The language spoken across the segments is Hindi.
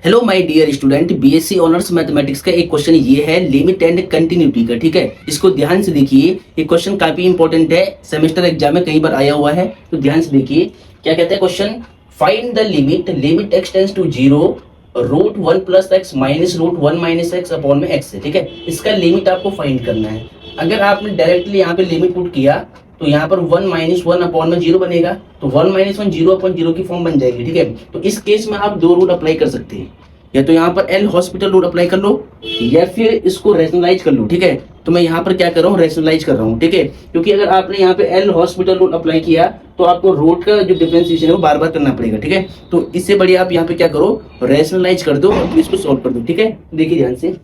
Hello my dear student, BSc honours mathematics का एक क्वेश्चन ये है लिमिट एंड कंटिन्यूटी का। ठीक है, इसको ध्यान से देखिए। ये क्वेश्चन काफी इंपॉर्टेंट है, सेमेस्टर एग्जाम में कई बार आया हुआ है, तो ध्यान से देखिए क्या कहता है question. Find the limit X tends to zero root one plus X minus root one minus X upon में एक्स है। ठीक है, इसका लिमिट आपको फाइंड करना है। अगर आपने डायरेक्टली यहाँ पे लिमिट पुट किया तो यहाँ पर वन माइनस वन अपॉन में जीरो बनेगा, तो one minus one zero upon zero की फॉर्म बन जाएगी। ठीक है, तो इस केस में आप दो रूल अप्लाई कर सकते हैं, या तो यहाँ पर एल हॉस्पिटल रूल अप्लाई कर लो या फिर इसको रेशनलाइज कर लो। ठीक है, तो मैं यहाँ पर क्या कर रहा हूँ, रेशनलाइज कर रहा हूँ। ठीक है, क्योंकि अगर आपने यहाँ पे एल हॉस्पिटल रूल अप्लाई किया तो आपको रूट का जो डिफरेंशिएशन है वो बार बार करना पड़ेगा। ठीक है, तो इससे बढ़िया आप यहाँ पे क्या करो, रेशनलाइज कर दो और इसको सॉल्व कर दो। ठीक है, देखिए ध्यान से,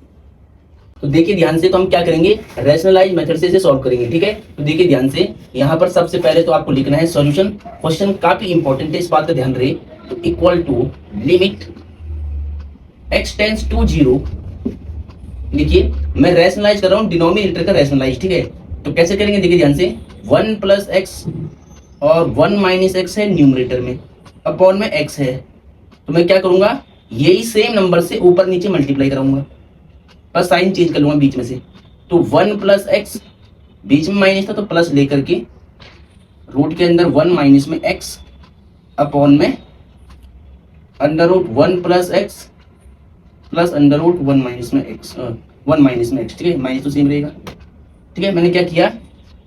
तो देखिए ध्यान से, तो हम क्या करेंगे, रेशनलाइज मेथड से इसे सॉल्व करेंगे। ठीक है, तो देखिए ध्यान से, यहाँ पर सबसे पहले तो आपको लिखना है सॉल्यूशन। क्वेश्चन काफी इंपॉर्टेंट है, इस बात का ध्यान रहे। तो equal to limit X tends to zero, देखिए मैं रेशनलाइज कर रहा हूँ, डिनोमिनेटर का रेशनलाइज। ठीक है, तो कैसे करेंगे, देखिए ध्यान से, वन प्लस एक्स और वन माइनस एक्स है न्यूमरेटर में, अपॉन में एक्स है, तो मैं क्या करूंगा, यही सेम नंबर से ऊपर नीचे मल्टीप्लाई कराऊंगा, बस साइन चेंज कर लूंगा बीच में से। तो वन प्लस एक्स, बीच में माइनस था तो प्लस लेकर के रूट के अंदर वन माइनस में एक्स अपॉन में under root one plus X plus under root one minus में एक्स, वन माइनस में एक्स। ठीक है, माइनस तो सेम रहेगा। ठीक है, मैंने क्या किया,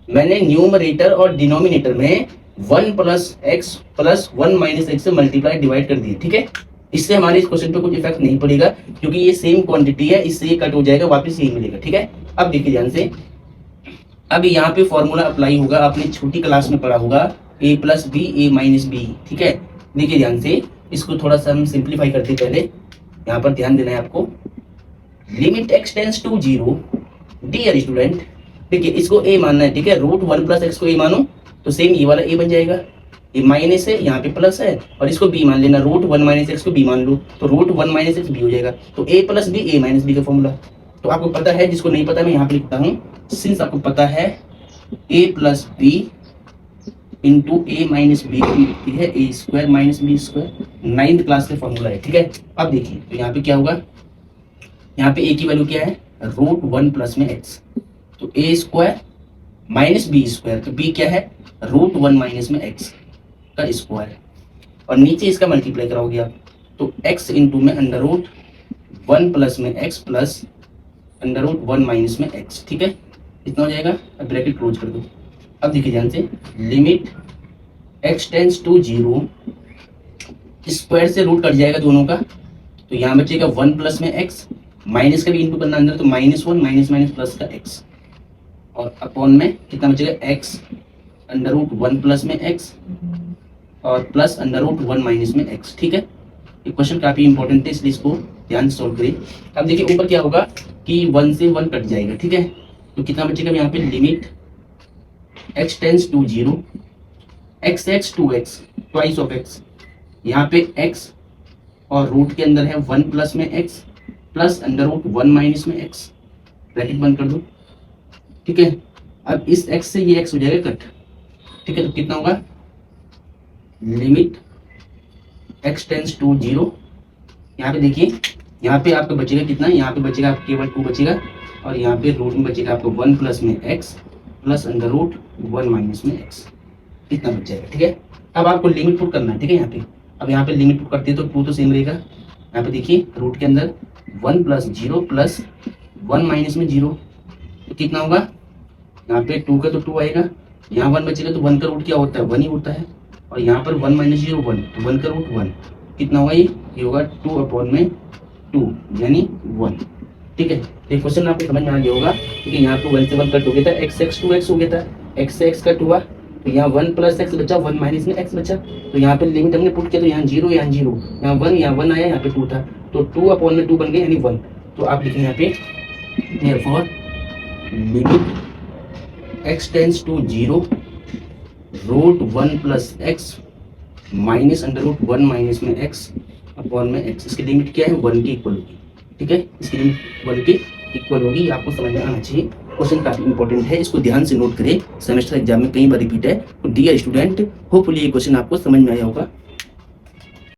मैंने न्यूमरेटर और डिनोमिनेटर में one plus X plus one minus x से मल्टीप्लाई डिवाइड कर दिए। ठीक है, इससे हमारे इस क्वेश्चन पे कुछ इफेक्ट नहीं पड़ेगा क्योंकि ये सेम क्वांटिटी है, इससे ये कट हो जाएगा, वापस यही मिलेगा। ठीक है, अब देखिए ध्यान से, अब यहाँ पे फॉर्मूला अप्लाई होगा, आपने छोटी क्लास में पढ़ा होगा, a plus B A minus B. ठीक है, देखिए ध्यान से, इसको थोड़ा सा हम सिंप्लीफाई करते पहले, यहाँ पर ध्यान देना है आपको। Limit X tends to zero, dear student, देखिए इसको a मानना है। ठीक है, रूट वन प्लस एक्स को a मानो तो सेम ये वाला a बन जाएगा, ये माइनस है, यहाँ पे प्लस है, और इसको b मान लेना, रूट वन माइनस एक्स को b मान लो, तो root one minus X b हो जाएगा। तो a plus B A minus B का फॉर्मूला तो आपको पता है, जिसको नहीं पता मैं यहाँ पे लिखता हूँ, सिंस आपको पता है a plus B into A minus B की लिखती है A square minus B square, 9th class का फॉर्मूला है। ठीक है, अब देखिए तो यहाँ पे क्या होगा, यहाँ पे a की वैल्यू क्या है, रूट वन प्लस में एक्स, तो A square minus B square, तो b क्या है, रूट वन माइनस में एक्स का स्क्वायर, और नीचे इसका मल्टीप्लाई कराओगे आप, तो x इंटू में अंडर रूट वन प्लस में X plus under root one minus में एक्स। ठीक है, इतना हो जाएगा, अब ब्रैकेट क्लोज कर दो। अब देखिए ध्यान से, limit x tends to zero, square से रूट कट जाएगा दोनों का, तो यहाँ बचेगा वन प्लस में एक्स, माइनस का भी इंटू करना अंदर, तो minus one minus minus plus का x, और अपॉन में कितना बचेगा, x under root one plus में x और plus under root one minus में x। ठीक है, ये क्वेश्चन काफी इंपॉर्टेंट है, इसलिए इसको ध्यान से सॉल्व करिए। अब देखिए ऊपर क्या होगा कि वन से वन कट जाएगा। ठीक है, तो कितना बचेगा, यहाँ पे limit x tends to zero, X X two X twice of x, यहाँ पे x और रूट के अंदर है वन प्लस में x plus under root one minus में x, ब्रैकेट बंद कर दो। ठीक है, अब इस x से ये x हो जाएगा कट। ठीक है, तो कितना होगा, limit x tends to zero, यहाँ पे देखिए, यहाँ पे आपका बचेगा कितना, यहाँ पे बचेगा आपका केवल टू बचेगा, और यहाँ पे रूट में बचेगा आपको वन प्लस में x plus under root one minus में x, इतना बच जाएगा। ठीक है, अब आपको लिमिट पुट करना है। ठीक है, यहाँ पे अब यहाँ पे लिमिट पुट करते हैं तो टू तो सेम रहेगा, यहाँ पे देखिए रूट के अंदर one plus zero plus one minus में जीरो, तो कितना होगा, यहाँ पे टू का तो टू आएगा, यहाँ वन बचेगा, तो वन का रूट क्या होता है, वन ही होता है, और यहाँ पर वन माइनस जीरो वन, तो वन का रूट वन, कितना होगा, ये होगा टू अपॉन में टू यानी वन। ठीक है, ये क्वेश्चन आपको समझ में आ गया होगा, क्योंकि यहाँ पे वन से वन कट हो गया था, एक्स एक्स टू एक्स हो गया था, एक्स से एक्स कट हुआ, तो यहाँ वन प्लस एक्स बचा, वन माइनस में एक्स बचा, तो यहाँ पे लिमिट हमने पुट किया, तो यहाँ जीरो यहाँ जीरो, यहाँ वन आया, यहाँ पे टू था, तो टू अपॉन में टू बन गया यानी वन। तो आप लिखें यहाँ पे therefore limit x tends to zero root one plus X minus under root one minus में x अपॉन में x, इसकी लिमिट क्या है, वन की इक्वल होगी। ठीक है, इसकी लिमिट वन की इक्वल होगी, आपको समझ में आना चाहिए। क्वेश्चन काफी इंपॉर्टेंट है, इसको ध्यान से नोट करें, सेमेस्टर एग्जाम में कई बार रिपीट है। तो डियर स्टूडेंट, होपफुली ये क्वेश्चन आपको समझ में आया होगा।